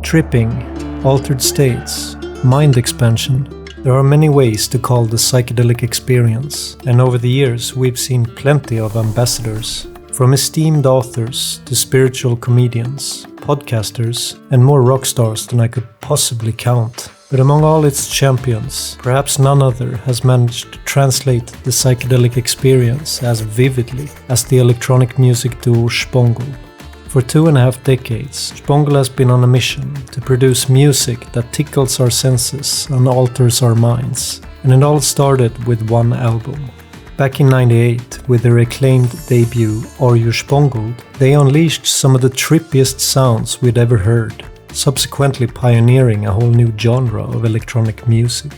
Tripping, altered states, mind expansion. There are many ways to call the psychedelic experience, and over the years we've seen plenty of ambassadors. From esteemed authors to spiritual comedians, podcasters, and more rock stars than I could possibly count. But among all its champions, perhaps none other has managed to translate the psychedelic experience as vividly as the electronic music duo Shpongle. For 2.5 decades, Shpongle has been on a mission to produce music that tickles our senses and alters our minds. And it all started with one album. Back in '98, with their acclaimed debut You Shpongled, they unleashed some of the trippiest sounds we'd ever heard, subsequently pioneering a whole new genre of electronic music.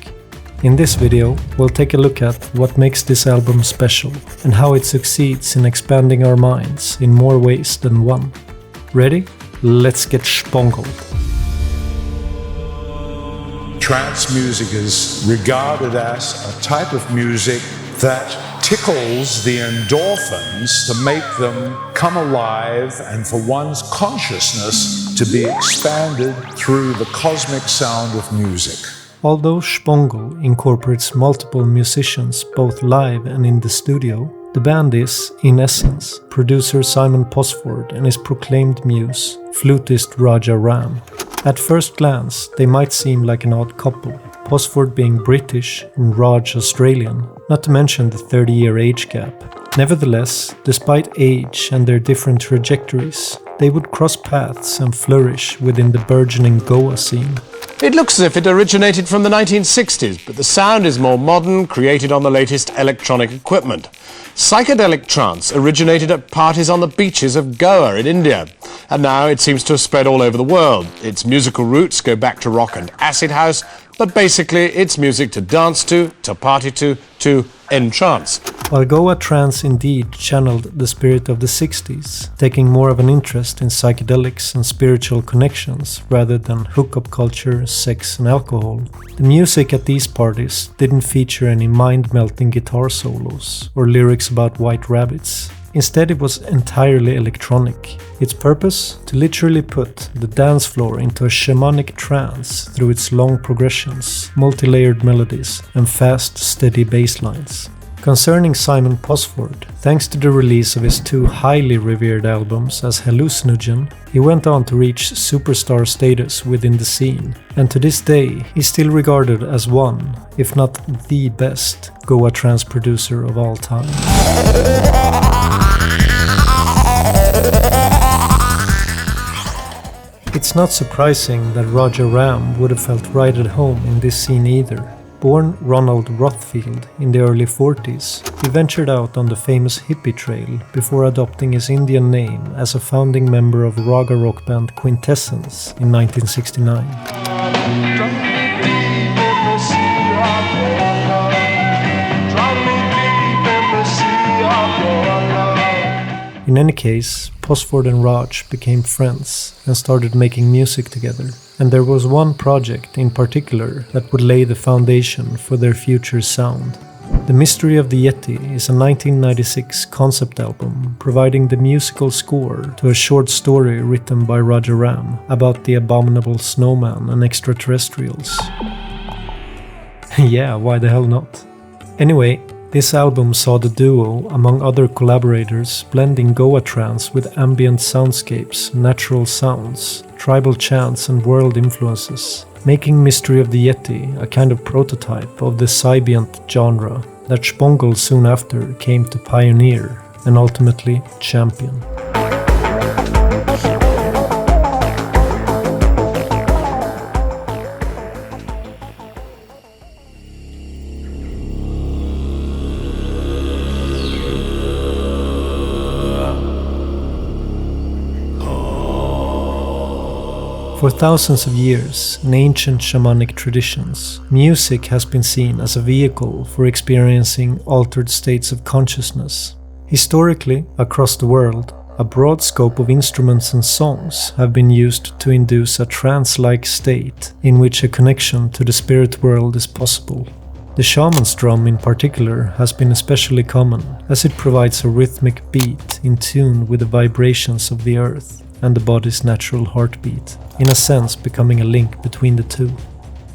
In this video, we'll take a look at what makes this album special and how it succeeds in expanding our minds in more ways than one. Ready? Let's get Shpongled. Trance music is regarded as a type of music that tickles the endorphins to make them come alive and for one's consciousness to be expanded through the cosmic sound of music. Although Shpongle incorporates multiple musicians both live and in the studio, the band is, in essence, producer Simon Posford and his proclaimed muse, flutist Ram. At first glance, they might seem like an odd couple, Posford being British and Raj Australian, not to mention the 30-year age gap. Nevertheless, despite age and their different trajectories, they would cross paths and flourish within the burgeoning Goa scene. It looks as if it originated from the 1960s, but the sound is more modern, created on the latest electronic equipment. Psychedelic trance originated at parties on the beaches of Goa in India, and now it seems to have spread all over the world. Its musical roots go back to rock and acid house, but basically it's music to dance to party to entrance. While Goa Trance indeed channeled the spirit of the 60s, taking more of an interest in psychedelics and spiritual connections rather than hookup culture, sex and alcohol, the music at these parties didn't feature any mind-melting guitar solos or lyrics about white rabbits. Instead, it was entirely electronic. Its purpose? To literally put the dance floor into a shamanic trance through its long progressions, multi-layered melodies, and fast, steady bass lines. Concerning Simon Posford, thanks to the release of his 2 highly revered albums as Hallucinogen, he went on to reach superstar status within the scene, and to this day he's still regarded as one, if not the best, Goa trance producer of all time. It's not surprising that Ram would have felt right at home in this scene either. Born Ronald Rothfield in the early 40s, he ventured out on the famous hippie trail before adopting his Indian name as a founding member of raga rock band Quintessence in 1969. In any case, Posford and Raj became friends and started making music together. And there was one project in particular that would lay the foundation for their future sound. The Mystery of the Yeti is a 1996 concept album providing the musical score to a short story written by Ram about the abominable snowman and extraterrestrials. Yeah, why the hell not? Anyway, this album saw the duo, among other collaborators, blending Goa trance with ambient soundscapes, natural sounds, tribal chants and world influences, making Mystery of the Yeti a kind of prototype of the Psybient genre that Shpongle soon after came to pioneer and ultimately champion. For thousands of years, in ancient shamanic traditions, music has been seen as a vehicle for experiencing altered states of consciousness. Historically, across the world, a broad scope of instruments and songs have been used to induce a trance-like state in which a connection to the spirit world is possible. The shaman's drum in particular has been especially common, as it provides a rhythmic beat in tune with the vibrations of the earth. and the body's natural heartbeat, in a sense becoming a link between the two.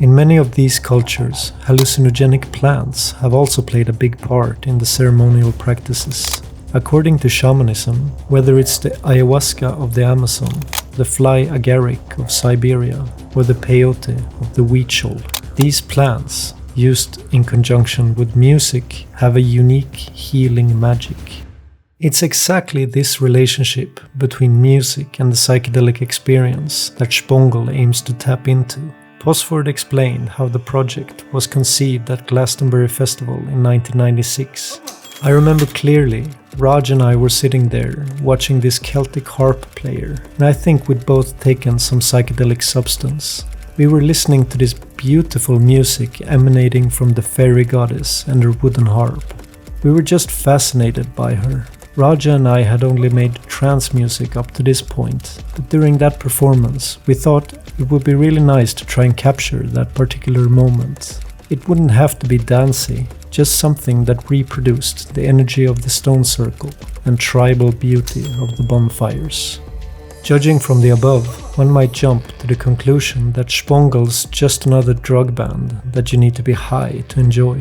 In many of these cultures, hallucinogenic plants have also played a big part in the ceremonial practices. According to shamanism, whether it's the ayahuasca of the Amazon, the fly agaric of Siberia, or the peyote of the wheat shoal, these plants, used in conjunction with music, have a unique healing magic. It's exactly this relationship between music and the psychedelic experience that Shpongle aims to tap into. Posford explained how the project was conceived at Glastonbury Festival in 1996. I remember clearly, Raj and I were sitting there watching this Celtic harp player, and I think we'd both taken some psychedelic substance. We were listening to this beautiful music emanating from the fairy goddess and her wooden harp. We were just fascinated by her. Raja and I had only made trance music up to this point, but during that performance we thought it would be really nice to try and capture that particular moment. It wouldn't have to be dancey, just something that reproduced the energy of the stone circle and tribal beauty of the bonfires. Judging from the above, one might jump to the conclusion that Shpongle's just another drug band that you need to be high to enjoy.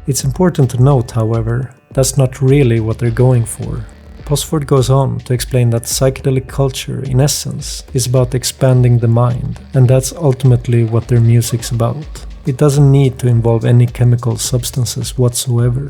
It's important to note, however, that's not really what they're going for. Posford goes on to explain that psychedelic culture, in essence, is about expanding the mind, and that's ultimately what their music's about. It doesn't need to involve any chemical substances whatsoever.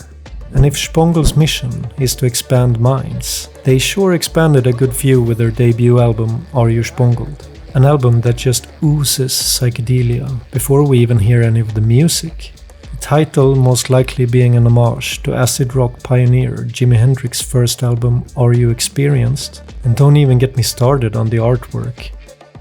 And if Shpongle's mission is to expand minds, they sure expanded a good few with their debut album You Shpongled, an album that just oozes psychedelia before we even hear any of the music. The title most likely being an homage to acid rock pioneer Jimi Hendrix's first album Are You Experienced? And don't even get me started on the artwork.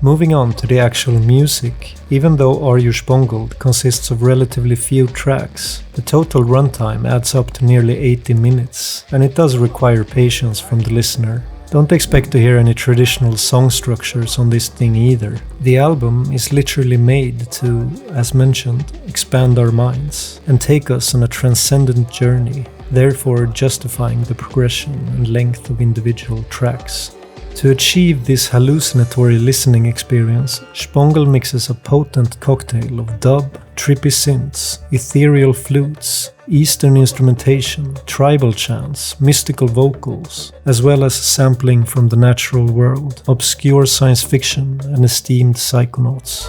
Moving on to the actual music, even though You Shpongled consists of relatively few tracks, the total runtime adds up to nearly 80 minutes, and it does require patience from the listener. Don't expect to hear any traditional song structures on this thing either. The album is literally made to, as mentioned, expand our minds and take us on a transcendent journey, therefore justifying the progression and length of individual tracks. To achieve this hallucinatory listening experience, Shpongle mixes a potent cocktail of dub, trippy synths, ethereal flutes, Eastern instrumentation, tribal chants, mystical vocals, as well as sampling from the natural world, obscure science fiction, and esteemed psychonauts.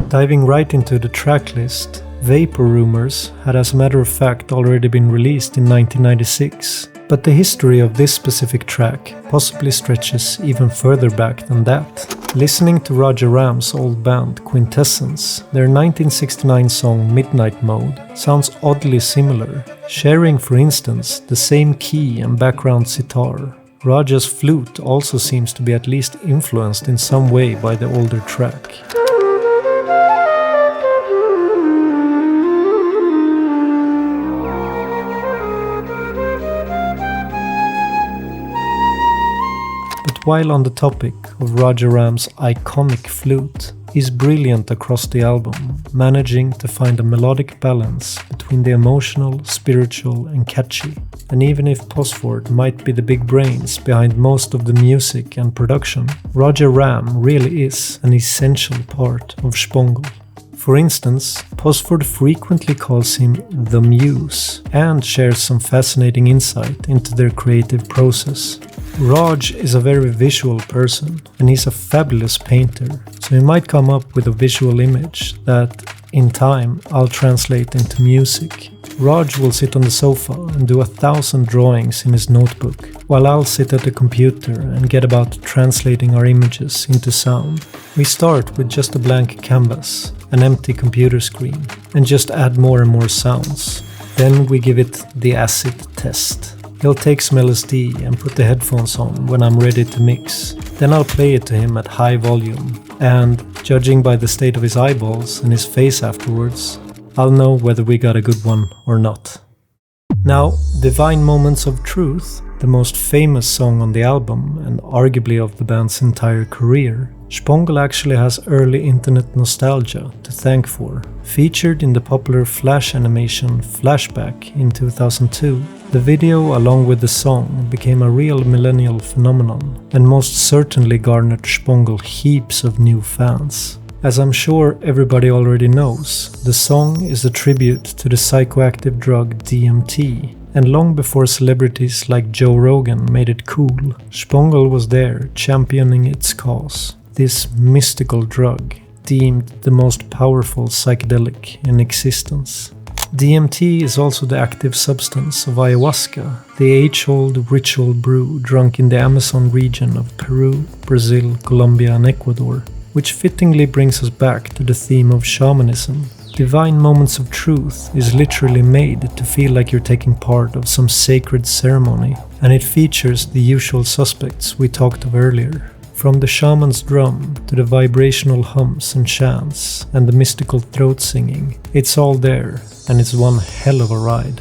Diving right into the track list, Vapor Rumors had as a matter of fact already been released in 1996, but the history of this specific track possibly stretches even further back than that. Listening to Roger Ram's old band Quintessence, their 1969 song Midnight Mode sounds oddly similar, sharing for instance the same key and background sitar. Raja's flute also seems to be at least influenced in some way by the older track. While on the topic of Roger Ram's iconic flute, he's brilliant across the album, managing to find a melodic balance between the emotional, spiritual and catchy. And even if Posford might be the big brains behind most of the music and production, Roger Ram really is an essential part of Shpongle. For instance, Posford frequently calls him the Muse and shares some fascinating insight into their creative process. Raj is a very visual person and he's a fabulous painter, so he might come up with a visual image that, in time, I'll translate into music. Raj will sit on the sofa and do 1,000 drawings in his notebook, while I'll sit at the computer and get about translating our images into sound. We start with just a blank canvas, an empty computer screen, and just add more and more sounds. Then we give it the acid test. He'll take some LSD and put the headphones on when I'm ready to mix. Then I'll play it to him at high volume, and, judging by the state of his eyeballs and his face afterwards, I'll know whether we got a good one or not. Now, Divine Moments of Truth, the most famous song on the album, and arguably of the band's entire career, Shpongle actually has early internet nostalgia to thank for. Featured in the popular Flash animation Flashback in 2002, the video along with the song became a real millennial phenomenon and most certainly garnered Shpongle heaps of new fans. As I'm sure everybody already knows, the song is a tribute to the psychoactive drug DMT, and long before celebrities like Joe Rogan made it cool, Shpongle was there championing its cause. This mystical drug, deemed the most powerful psychedelic in existence. DMT is also the active substance of ayahuasca, the age-old ritual brew drunk in the Amazon region of Peru, Brazil, Colombia and Ecuador, which fittingly brings us back to the theme of shamanism. Divine Moments of Truth is literally made to feel like you're taking part of some sacred ceremony, and it features the usual suspects we talked of earlier. From the shaman's drum to the vibrational hums and chants and the mystical throat singing, it's all there, and it's one hell of a ride.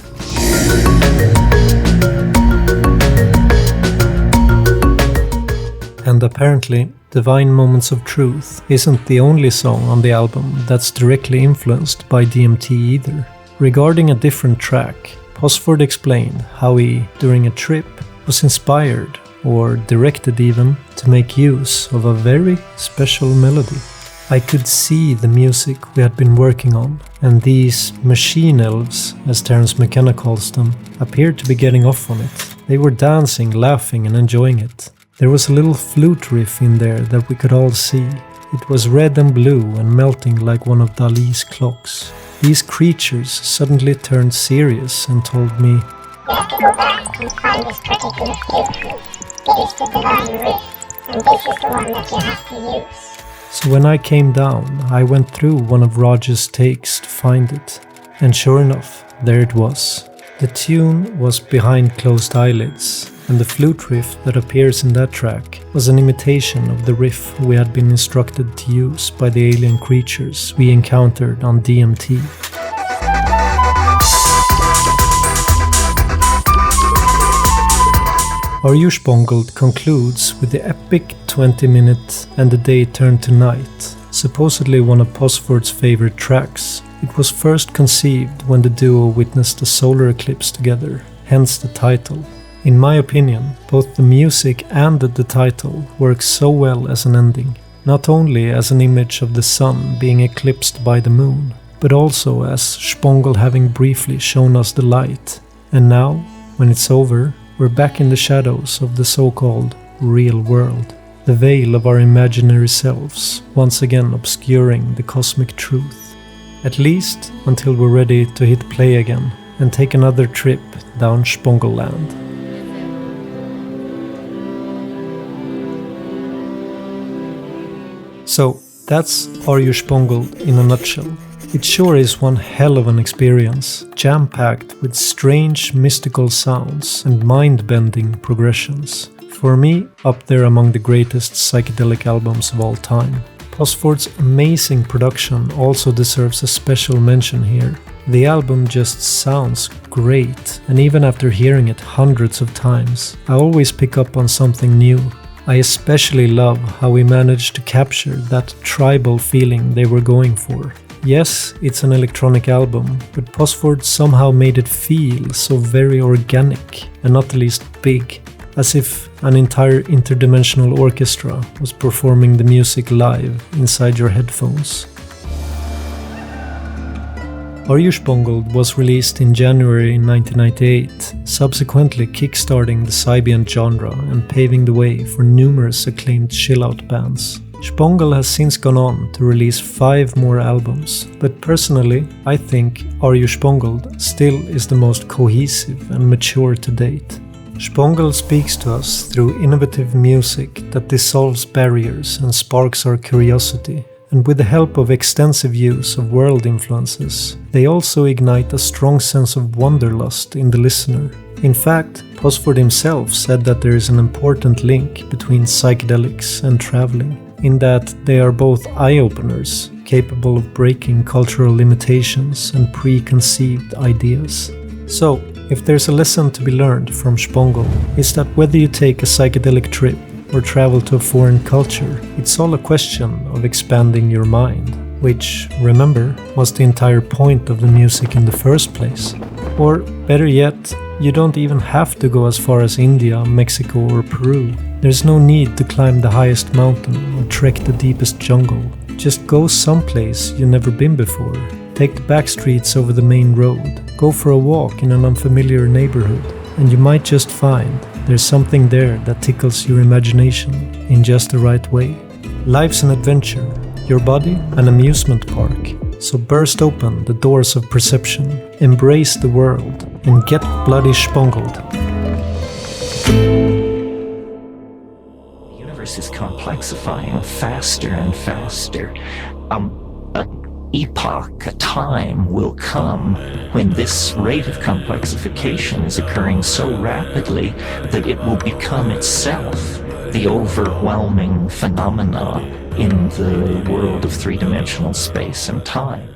And apparently, Divine Moments of Truth isn't the only song on the album that's directly influenced by DMT either. Regarding a different track, Posford explained how he, during a trip, was inspired, or directed even, to make use of a very special melody. I could see the music we had been working on, and these machine elves, as Terence McKenna calls them, appeared to be getting off on it. They were dancing, laughing and enjoying it. There was a little flute riff in there that we could all see. It was red and blue and melting like one of Dali's clocks. These creatures suddenly turned serious and told me, "You have to go back and find this particular flute. It is the divine riff, and this is the one that you have to use." So when I came down, I went through one of Roger's takes to find it. And sure enough, there it was. The tune was Behind Closed Eyelids, and the flute riff that appears in that track was an imitation of the riff we had been instructed to use by the alien creatures we encountered on DMT. You Shpongled concludes with the epic 20-minute And the Day Turned to Night, supposedly one of Posford's favorite tracks. It was first conceived when the duo witnessed a solar eclipse together, hence the title. In my opinion, both the music and the title work so well as an ending, not only as an image of the sun being eclipsed by the moon, but also as Shpongle having briefly shown us the light. And now, when it's over, we're back in the shadows of the so-called real world, the veil of our imaginary selves once again obscuring the cosmic truth. At least until we're ready to hit play again and take another trip down Shpongle land. So that's You Shpongled in a nutshell. It sure is one hell of an experience, jam-packed with strange mystical sounds and mind-bending progressions. For me, up there among the greatest psychedelic albums of all time. Posford's amazing production also deserves a special mention here. The album just sounds great, and even after hearing it hundreds of times, I always pick up on something new. I especially love how we managed to capture that tribal feeling they were going for. Yes, it's an electronic album, but Posford somehow made it feel so very organic, and not the least big, as if an entire interdimensional orchestra was performing the music live inside your headphones. You Shpongled was released in January 1998, subsequently kickstarting the Psybient genre and paving the way for numerous acclaimed chill-out bands. Shpongle has since gone on to release 5 more albums, but personally, I think You Shpongled still is the most cohesive and mature to date. Shpongle speaks to us through innovative music that dissolves barriers and sparks our curiosity, and with the help of extensive use of world influences, they also ignite a strong sense of wanderlust in the listener. In fact, Posford himself said that there is an important link between psychedelics and traveling, in that they are both eye-openers, capable of breaking cultural limitations and preconceived ideas. So, If there's a lesson to be learned from Shpongle, it's that whether you take a psychedelic trip or travel to a foreign culture, it's all a question of expanding your mind, which, remember, was the entire point of the music in the first place. Or, better yet, you don't even have to go as far as India, Mexico or Peru. There's no need to climb the highest mountain or trek the deepest jungle. Just go someplace you've never been before. Take the back streets over the main road. Go for a walk in an unfamiliar neighborhood, and you might just find there's something there that tickles your imagination in just the right way. Life's an adventure, your body an amusement park. So burst open the doors of perception, embrace the world, and get bloody shpongled. The universe is complexifying faster and faster. A time will come when this rate of complexification is occurring so rapidly that it will become itself the overwhelming phenomena in the world of three-dimensional space and time.